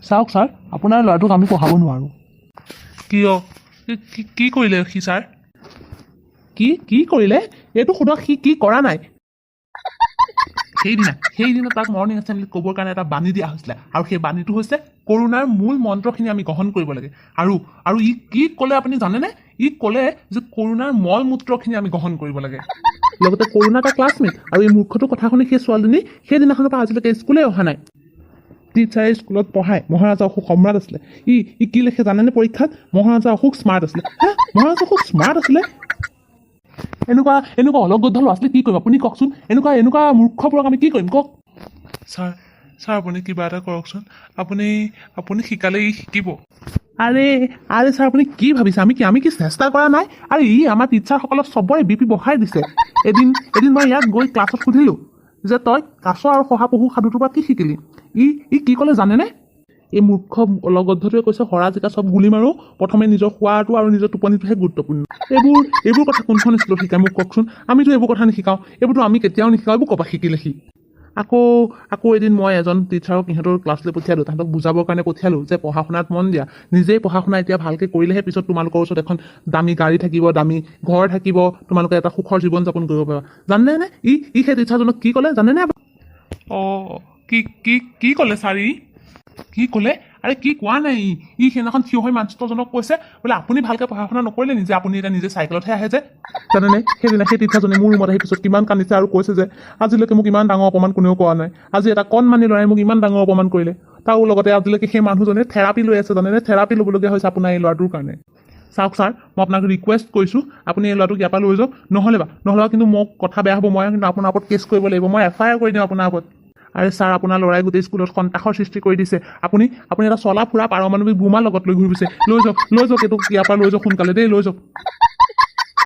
চাওক ছাৰ, আপোনাৰ ল'ৰাটোক আমি পঢ়াব নোৱাৰোঁ। কিয় কি কৰিলে সি ছাৰ? কি কৰিলে এইটো সোধক, সি কি কৰা নাই। সেইদিনা তাক মৰ্ণিং এছেম্বলিত ক'বৰ কাৰণে এটা বাণী দিয়া হৈছিলে, আৰু সেই বাণীটো হৈছে কৰোণাৰ মূল মন্ত্ৰখিনি আমি গ্ৰহণ কৰিব লাগে। আৰু ই কি ক'লে আপুনি জানেনে? ই ক'লে যে কৰোণাৰ মল মূত্ৰখিনি আমি গ্ৰহণ কৰিব লাগে। লগতে কৰোণা এটা ক্লাছমেট, আৰু এই মূৰ্খটো কথা শুনি সেই ছোৱালীজনী সেইদিনাখনৰ পৰা আজিলৈকে স্কুলেই অহা নাই। টিচাৰে স্কুলত পঢ়ায় মহাৰাজা অশোক সম্ৰাট আছিলে। ই কি লিখে জানেনে পৰীক্ষাত? মহাৰাজা অশোক স্মাৰ্ট আছিলে। মহাৰাজা অশোক স্মাৰ্ট আছিলে? এনেকুৱা অলগদ্ধ ল'ৰা ছোৱালী কি কৰিম আপুনি কওকচোন? এনেকুৱা মূৰ্খবোৰক আমি কি কৰিম কওক? ছাৰ আপুনি কিবা এটা কৰকচোন। আপুনি শিকালে ই শিকিব। আৰে ছাৰ, আপুনি কি ভাবিছে আমি কি চেষ্টা কৰা নাই? আৰু ই আমাৰ টিচাৰসকলক চবৰে বিপি বঢ়াই দিছে। এদিন মই ইয়াত গৈ ক্লাছত সুধিলোঁ যে তই কাছ আৰু শহাপহু সাধুটোৰ পৰা কি শিকিলি? ই কি ক'লে জানেনে? এই মূৰ্খ অলগদ্ধটোৱে কৈছে হৰা জিকা চব গুলি মাৰোঁ, প্ৰথমে নিজৰ খোৱাটো আৰু নিজৰ টোপনিটোহে গুৰুত্বপূৰ্ণ। এইবোৰ কথা কোনখন স্কুলত শিকায় মোক কওকচোন? আমিতো এইবোৰ কথা নিশিকাওঁ, এইবোৰতো আমি কেতিয়াও নিশিকাওঁ। এইবোৰ ক'ৰপৰা শিকিলে সি? আকৌ এদিন মই এজন টিচাৰক ইহঁতৰ ক্লাছলৈ পঠিয়ালোঁ, তাহাঁতক বুজাবৰ কাৰণে পঠিয়ালোঁ যে পঢ়া শুনাত মন দিয়া, নিজেই পঢ়া শুনা এতিয়া ভালকৈ কৰিলেহে পিছত তোমালোকৰ ওচৰত এখন দামী গাড়ী থাকিব, দামী ঘৰ থাকিব, তোমালোকে এটা সুখৰ জীৱন যাপন কৰিব পাৰিবা। জানেনে ই সেই টিচাৰজনক কি ক'লে জানেনে? অঁ কি ক'লে ছাৰ? কি ক'লে? আৰে কি কোৱা নাই, ই সেইদিনাখন থিয় হৈ মাষ্টৰজনক কৈছে বোলে আপুনি ভালকৈ পঢ়া শুনা নকৰিলে নিজে, আপুনি এতিয়া নিজে চাইকেলতহে আহে যে। জানেনে সেইদিনা সেই টিচাৰজনে মোৰ ৰুমত আহি পিছত কিমান কান্দিছে আৰু কৈছে যে আজিলৈকে মোক ইমান ডাঙৰ অপমান কোনেও কৰা নাই, আজি এটা কণমানি ল'ৰাই মোক ইমান ডাঙৰ অপমান কৰিলে। তাৰ লগতে আজিলৈকে সেই মানুহজনে থেৰাপি লৈ আছে, জানেনে? থেৰাপি ল'বলগীয়া হৈছে আপোনাৰ এই ল'ৰাটোৰ কাৰণে। চাওক ছাৰ, মই আপোনাক ৰিকুৱেষ্ট কৰিছোঁ, আপুনি এই ল'ৰাটোক ইয়াৰ পৰা লৈ যাওক, নহ'লে কিন্তু মোক কথা বেয়া হ'ব, মই কিন্তু আপোনাৰ ওপৰত কেছ কৰিব লাগিব, মই FIR কৰি দিম আপোনাৰ ওপৰত। আৰে ছাৰ, আপোনাৰ ল'ৰাই গোটেই স্কুলত সন্ত্ৰাসৰ সৃষ্টি কৰি দিছে। আপুনি এটা চলা ফুৰা পাৰমাণৱিক বোমা লগত লৈ ঘূৰি ফুৰিছে। লৈ যাওক এইটোক ইয়াৰ পৰা লৈ যাওক সোনকালে দেই, লৈ যাওক।